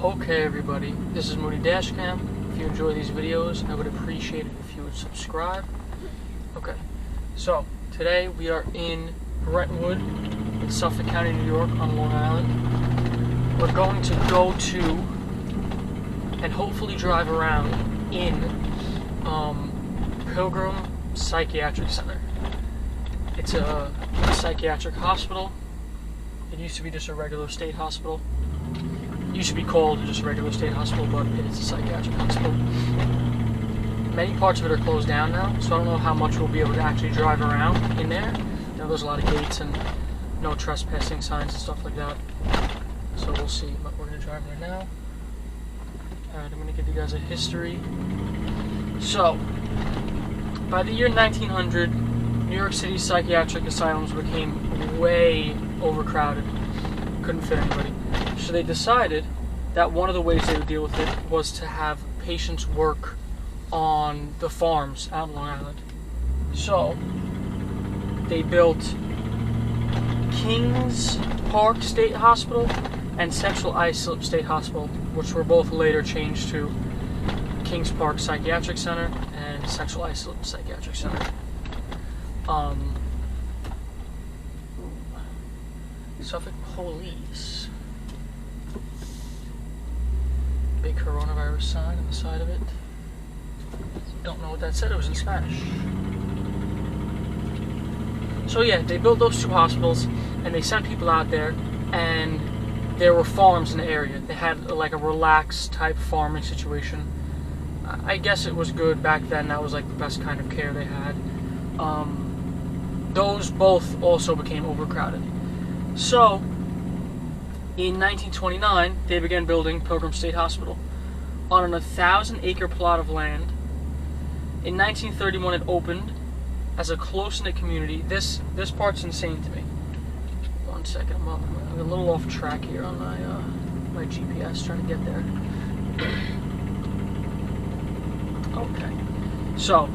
Okay everybody, this is MOONEY-dashcam. If you enjoy these videos, I would appreciate it if you would subscribe. Okay, so today we are in Brentwood in Suffolk County, New York on Long Island. We're going to go to and hopefully drive around in Pilgrim Psychiatric Center. It's a psychiatric hospital. It used to be just a regular state hospital. It used to be called just a regular state hospital, but it is a psychiatric hospital. Many parts of it are closed down now, so I don't know how much we'll be able to actually drive around in there. You know, there's a lot of gates and no trespassing signs and stuff like that. So we'll see, but we're going to drive there now. Alright, I'm going to give you guys a history. So, by the year 1900, New York City psychiatric asylums became way overcrowded. Couldn't fit anybody. So they decided that one of the ways they would deal with it was to have patients work on the farms out in Long Island. So they built Kings Park State Hospital and Central Islip State Hospital, which were both later changed to Kings Park Psychiatric Center and Central Islip Psychiatric Center. Suffolk Police. Big coronavirus sign on the side of it. Don't know what that said, it was in Spanish. So yeah, they built those two hospitals and they sent people out there, and there were farms in the area. They had like a relaxed type farming situation. I guess it was good back then. That was like the best kind of care they had. Those both also became overcrowded. So, in 1929, they began building Pilgrim State Hospital on a 1,000-acre plot of land. In 1931, it opened as a close-knit community. This part's insane to me. One second, I'm a little off track here on my GPS, trying to get there. Okay, so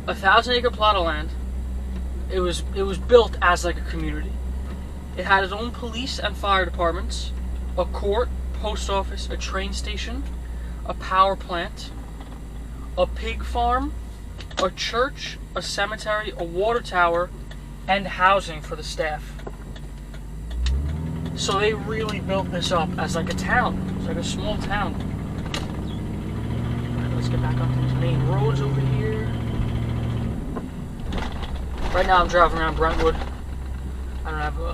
1,000-acre plot of land. It was built as like a community. It had its own police and fire departments, a court, post office, a train station, a power plant, a pig farm, a church, a cemetery, a water tower, and housing for the staff. So they really built this up as like a town. It's like a small town. Alright, let's get back onto these main roads over here. Right now I'm driving around Brentwood.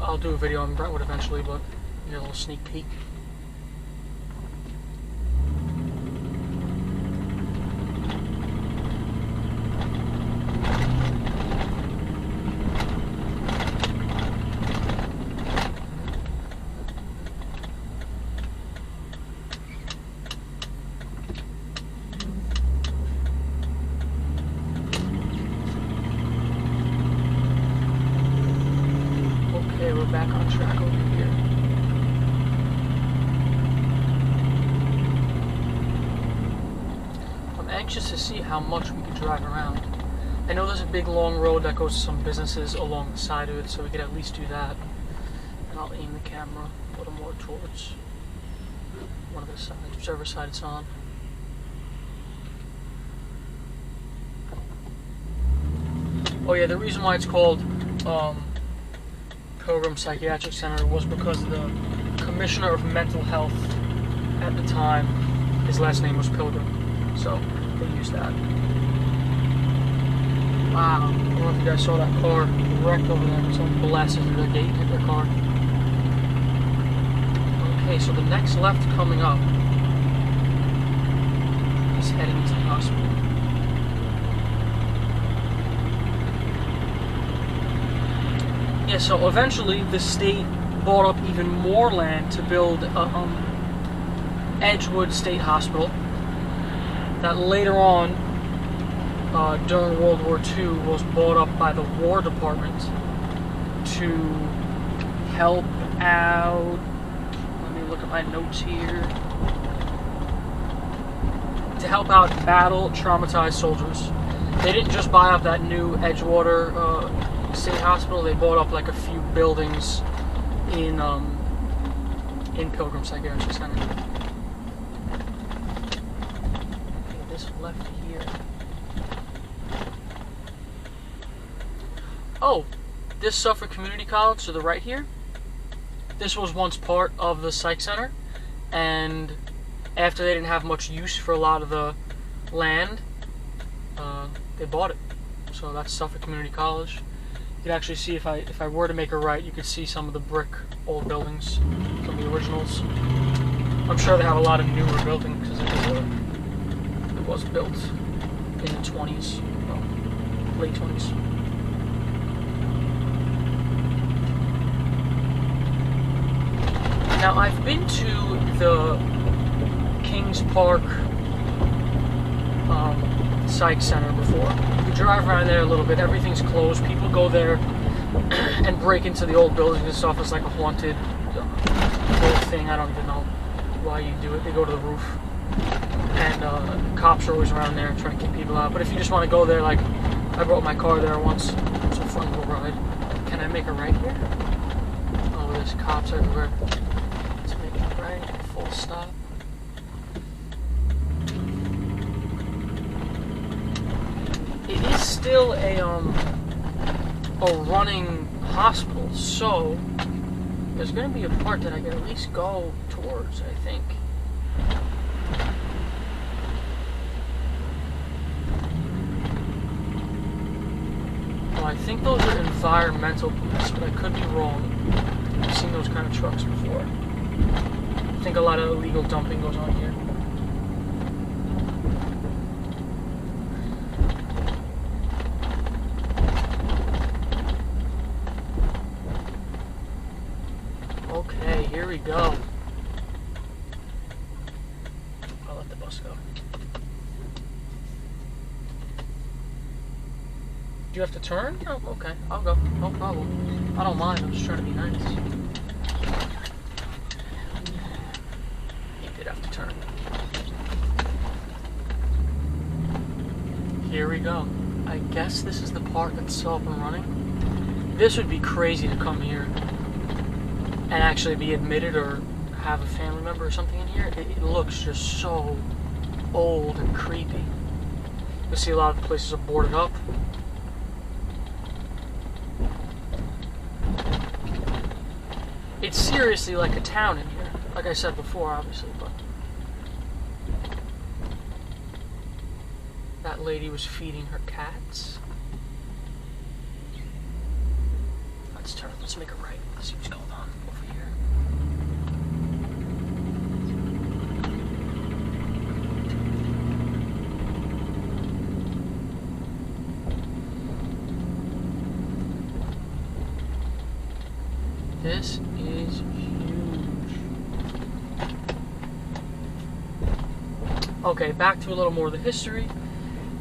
I'll do a video on Brentwood eventually, but here's a little sneak peek. We're back on track over here. I'm anxious to see how much we can drive around. I know there's a big long road that goes to some businesses along the side of it, so we could at least do that. And I'll aim the camera a little more towards one of the sides, whichever side it's on. Oh yeah, the reason why it's called Pilgrim Psychiatric Center was because the Commissioner of Mental Health at the time, his last name was Pilgrim, so they used that. Wow, I don't know if you guys saw that car wrecked over there. Someone blasted through their gate and hit their car. Okay, so the next left coming up is heading into the hospital. Yeah, so eventually the state bought up even more land to build Edgewood State Hospital that later on, during World War II, was bought up by the War Department to help out. Let me look at my notes here. To help out battle traumatized soldiers. They didn't just buy up that new Edgewater State Hospital, they bought up like a few buildings in in Pilgrim Psychiatric Center. Okay, this left here. Oh, this Suffolk Community College to the right here. This was once part of the Psych Center, and after they didn't have much use for a lot of the land, they bought it. So that's Suffolk Community College. You can actually see, if I were to make a right, you could see some of the brick old buildings, some of the originals. I'm sure they have a lot of newer buildings because it was built in the 20s, well, late 20s. Now, I've been to the Kings Park Psych Center before. You drive around there a little bit, everything's closed. People go there and break into the old buildings and stuff. It's like a haunted whole thing. I don't even know why you do it. They go to the roof. And cops are always around there trying to keep people out. But if you just want to go there, like, I brought my car there once. It's a fun little ride. Can I make a right here? Oh, there's cops everywhere. Let's make it right. Full stop. It is still a running hospital, so there's going to be a part that I can at least go towards, I think. Well, I think those are environmental police, but I could be wrong. I've seen those kind of trucks before. I think a lot of illegal dumping goes on here. Okay, here we go. I'll let the bus go. Do you have to turn? Oh, okay, I'll go. No problem. I don't mind. I'm just trying to be nice. He did have to turn. Here we go. I guess this is the part that's still up and running. This would be crazy to come here and actually be admitted or have a family member or something in here. It looks just so old and creepy. You see a lot of the places are boarded up. It's seriously like a town in here. Like I said before, obviously, but that lady was feeding her cats. Let's turn. Let's make a right. Let's see what's going on over here. This is huge. Okay, back to a little more of the history.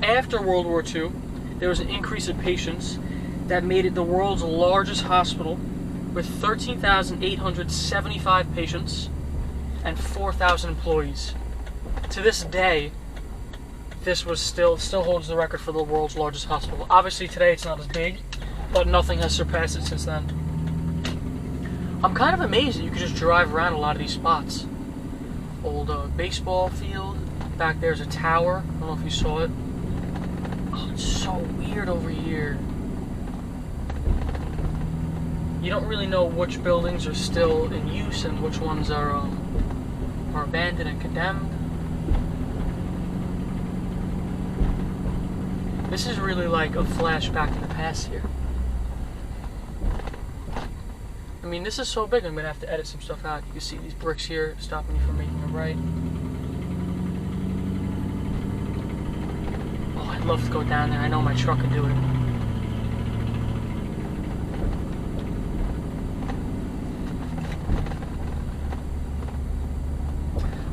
After World War II, there was an increase in patients that made it the world's largest hospital with 13,875 patients and 4,000 employees. To this day, this was still holds the record for the world's largest hospital. Obviously today it's not as big, but nothing has surpassed it since then. I'm kind of amazed that you could just drive around a lot of these spots. Old baseball field. Back there's a tower. I don't know if you saw it. Oh, it's so weird over here. You don't really know which buildings are still in use and which ones are abandoned and condemned. This is really like a flashback in the past here. I mean, this is so big, I'm going to have to edit some stuff out. You can see these bricks here stopping you from making a right. Oh, I'd love to go down there. I know my truck can do it.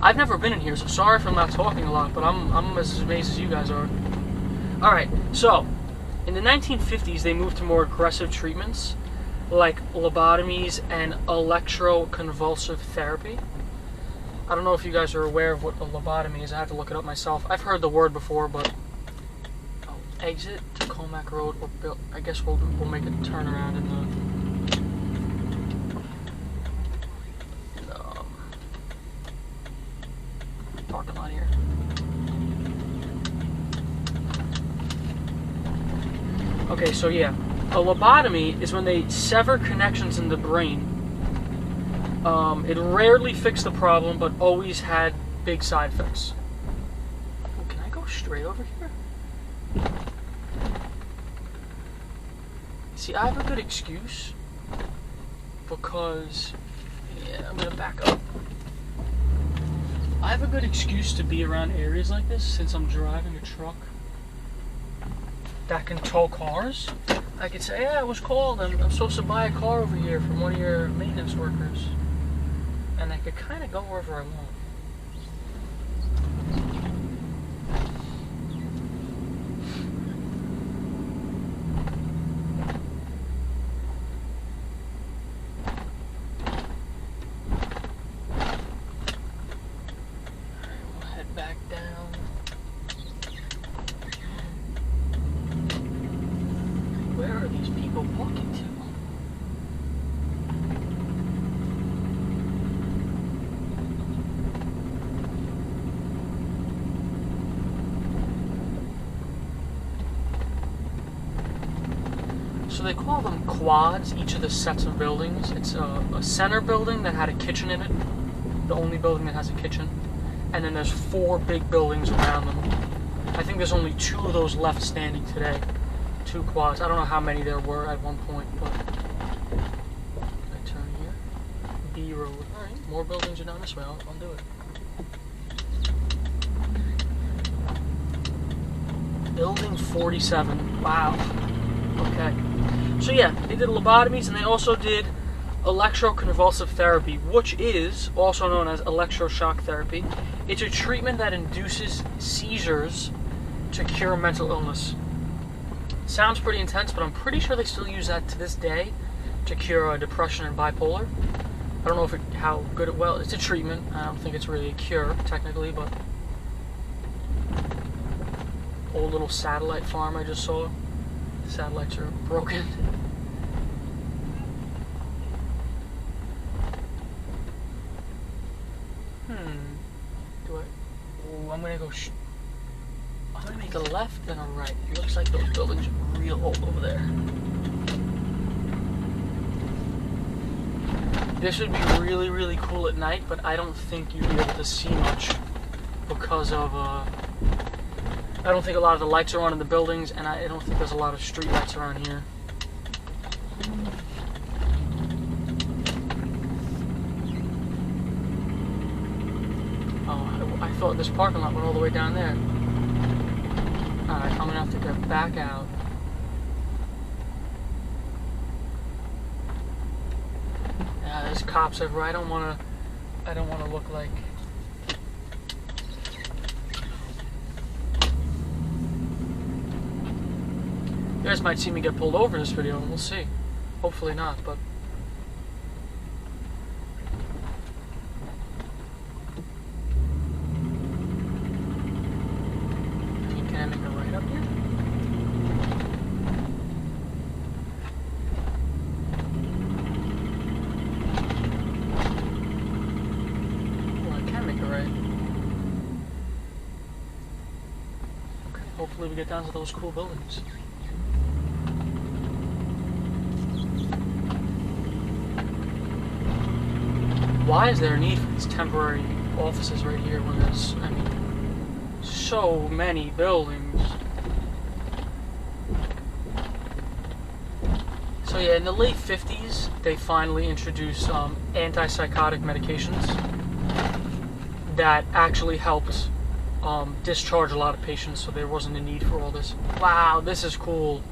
I've never been in here, so sorry if I'm not talking a lot, but I'm as amazed as you guys are. Alright, so, in the 1950s, they moved to more aggressive treatments, like lobotomies and electroconvulsive therapy. I don't know if you guys are aware of what a lobotomy is. I had to look it up myself. I've heard the word before, but exit to Comac Road, or I guess we'll make a turnaround in the parking lot here. Okay, so yeah, a lobotomy is when they sever connections in the brain. It rarely fixed the problem, but always had big side effects. Oh, can I go straight over here? See, I have a good excuse because, yeah, I'm gonna back up. I have a good excuse to be around areas like this since I'm driving a truck that can tow cars. I could say, yeah, I was called. I'm supposed to buy a car over here from one of your maintenance workers. And I could kind of go wherever I want. We'll head back down. Where are these people walking to? So they call them quads, each of the sets of buildings. It's a center building that had a kitchen in it, the only building that has a kitchen. And then there's 4 big buildings around them. I think there's only 2 of those left standing today. 2 quads. I don't know how many there were at one point, but I turn here. B road. Alright, more buildings are down this way. I'll do it. Building 47. Wow. Okay. So yeah, they did lobotomies and they also did electroconvulsive therapy, which is also known as electroshock therapy. It's a treatment that induces seizures to cure mental illness. Sounds pretty intense, but I'm pretty sure they still use that to this day to cure depression and bipolar. I don't know how good it's a treatment. I don't think it's really a cure technically, but old little satellite farm I just saw. The satellites are broken. I'm gonna go. I'm gonna make a left and a right. It looks like those buildings are real old over there. This would be really, really cool at night, but I don't think you'd be able to see much because of. I don't think a lot of the lights are on in the buildings, and I don't think there's a lot of street lights around here. I thought this parking lot went all the way down there. Alright, I'm gonna have to get back out. Yeah, there's cops everywhere. I don't wanna look like you guys might see me get pulled over in this video, and we'll see. Hopefully not, but hopefully we get down to those cool buildings. Why is there a need for these temporary offices right here when there's, I mean, so many buildings? So yeah, in the late 50s, they finally introduced antipsychotic medications that actually helped discharge a lot of patients, so there wasn't a need for all this. Wow, this is cool.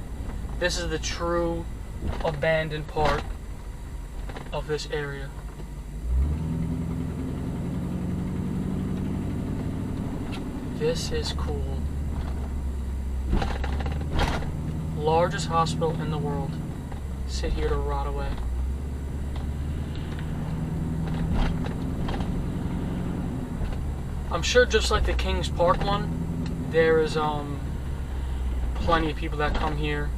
This is the true abandoned part of this area. This is cool. Largest hospital in the world. Sit here to rot away. I'm sure just like the Kings Park one, there is plenty of people that come here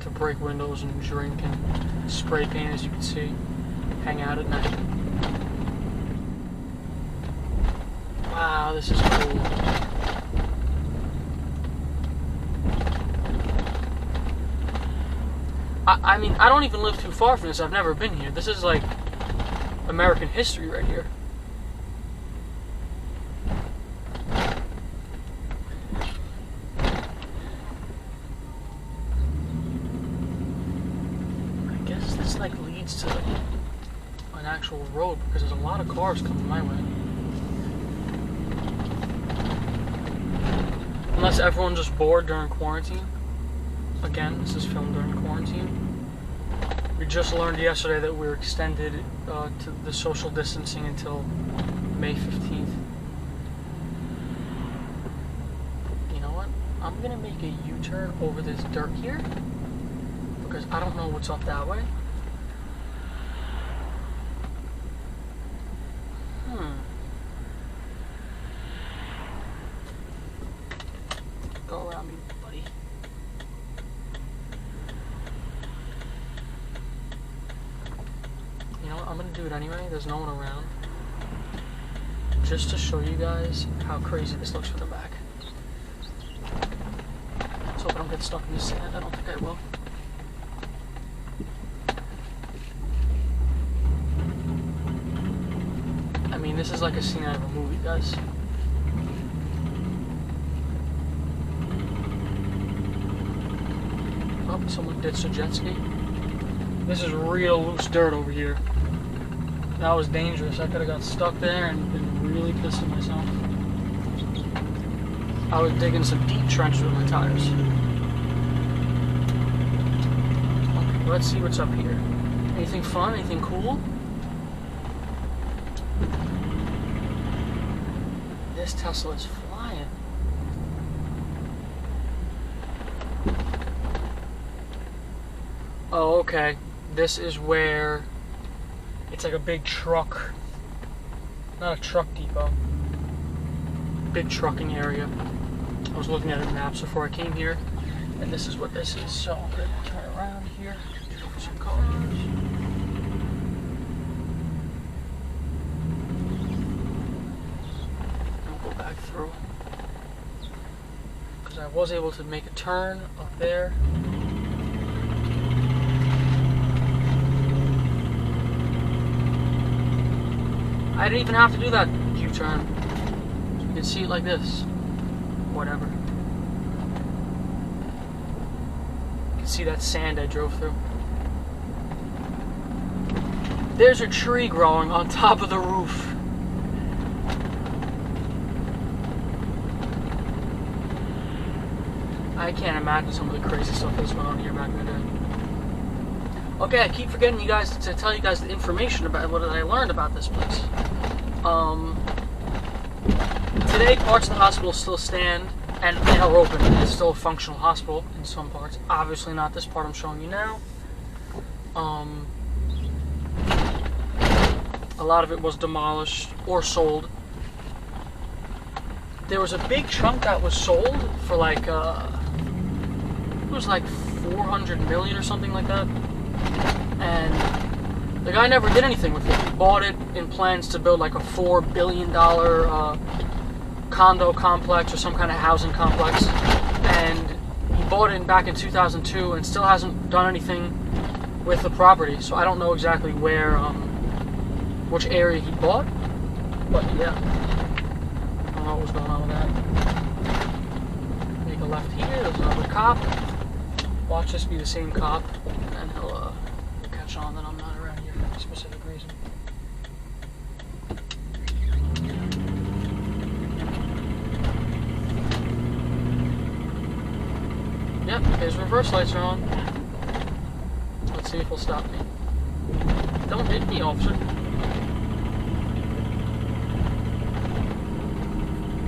to break windows and drink and spray paint, as you can see, hang out at night. Wow. this is cool. I mean, I don't even live too far from this. I've never been here. This is like American history right here. I guess this like leads to an actual road because there's a lot of cars coming my way. Unless everyone's just bored during quarantine. Again, this is filmed during quarantine. We just learned yesterday that we're extended to the social distancing until May 15th. You know what? I'm gonna make a U-turn over this dirt here because I don't know what's up that way. Go around me, buddy. You know what? I'm gonna do it anyway. There's no one around. Just to show you guys how crazy this looks from the back. Let's hope I don't get stuck in the sand. I don't think I will. I mean, this is like a scene out of a movie, guys. Oh, someone ditched a jet ski. This is real loose dirt over here. That was dangerous. I could have got stuck there and been really pissing myself. I was digging some deep trenches with my tires. Okay, let's see what's up here. Anything fun? Anything cool? This Tesla is flying. Oh, okay. This is where it's like a big truck, not a truck depot, big trucking area. I was looking at maps before I came here, and this is what this is. So I'm going to turn around here for some cars. And we'll go back through. Because I was able to make a turn up there. I didn't even have to do that U-turn. You can see it like this. Whatever. You can see that sand I drove through. There's a tree growing on top of the roof. I can't imagine some of the crazy stuff that's went on here back in the day. Okay, I keep forgetting you guys to tell you guys the information about what I learned about this place. Today, parts of the hospital still stand and are open. It's still a functional hospital in some parts. Obviously not this part I'm showing you now. A lot of it was demolished or sold. There was a big chunk that was sold for like, it was like 400 million or something like that. And the guy never did anything with it. He bought it in plans to build like a $4 billion condo complex or some kind of housing complex. And he bought it back in 2002 and still hasn't done anything with the property. So I don't know exactly where, which area he bought. But yeah, I don't know what was going on with that. Make a left here, there's another cop. Watch this be the same cop, and he'll catch on that I'm not around here for a specific reason. Yep, his reverse lights are on. Let's see if he'll stop me. Don't hit me, officer.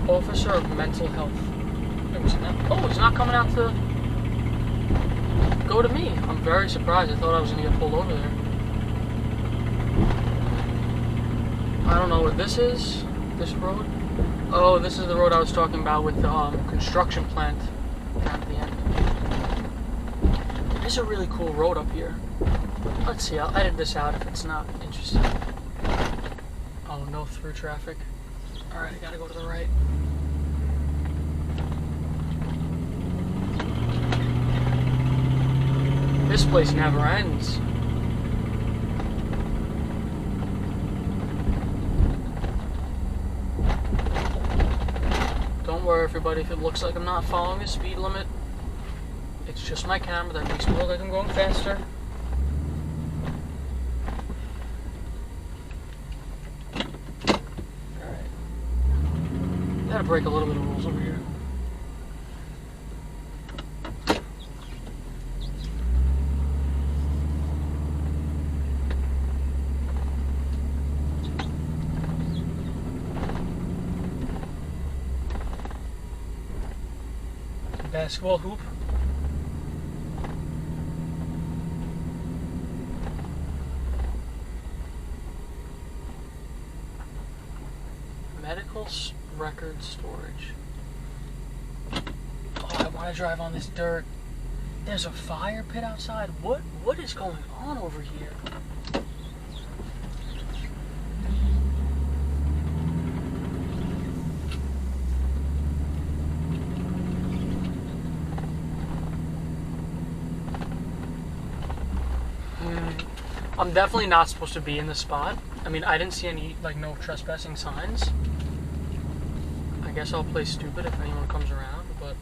Officer of Mental Health. Oh, he's not coming out to go to me. I'm very surprised. I thought I was going to get pulled over there. I don't know what this is. This road. Oh, this is the road I was talking about with the construction plant down at the end. It's a really cool road up here. Let's see. I'll edit this out if it's not interesting. Oh, no through traffic. Alright, I gotta go to the right. This place never ends. Don't worry, everybody, if it looks like I'm not following the speed limit, it's just my camera that makes me look like I'm going faster. Alright. Gotta break a little bit of rules over here. Basketball hoop. Medical record storage. Oh, I want to drive on this dirt. There's a fire pit outside. What is going on over here? I'm definitely not supposed to be in this spot. I mean, I didn't see any, like, no trespassing signs. I guess I'll play stupid if anyone comes around, but...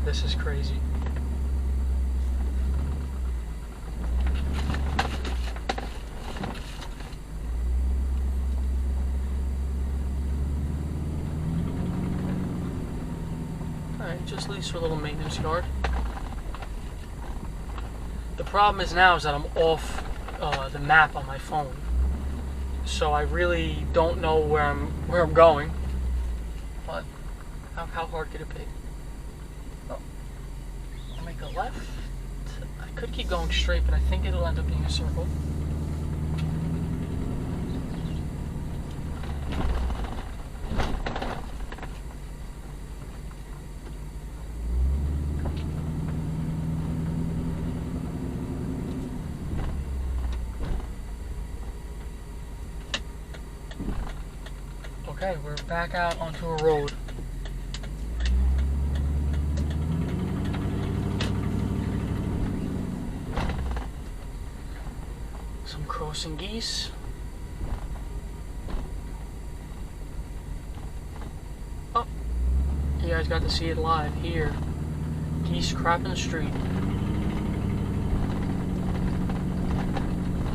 This is crazy. Just leaves for a little maintenance yard. The problem is now is that I'm off the map on my phone, so I really don't know where I'm going. But how hard could it be? Oh, I'll make a left. I could keep going straight, but I think it'll end up being a circle. Okay, we're back out onto a road. Some crossing geese. Oh, you guys got to see it live here. Geese crap in the street.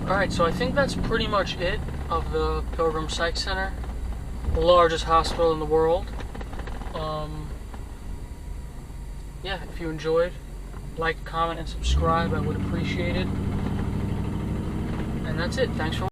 Alright, so I think that's pretty much it of the Pilgrim Psych Center. The largest hospital in the world. Yeah, if you enjoyed, like, comment, and subscribe. I would appreciate it. And that's it. Thanks for watching.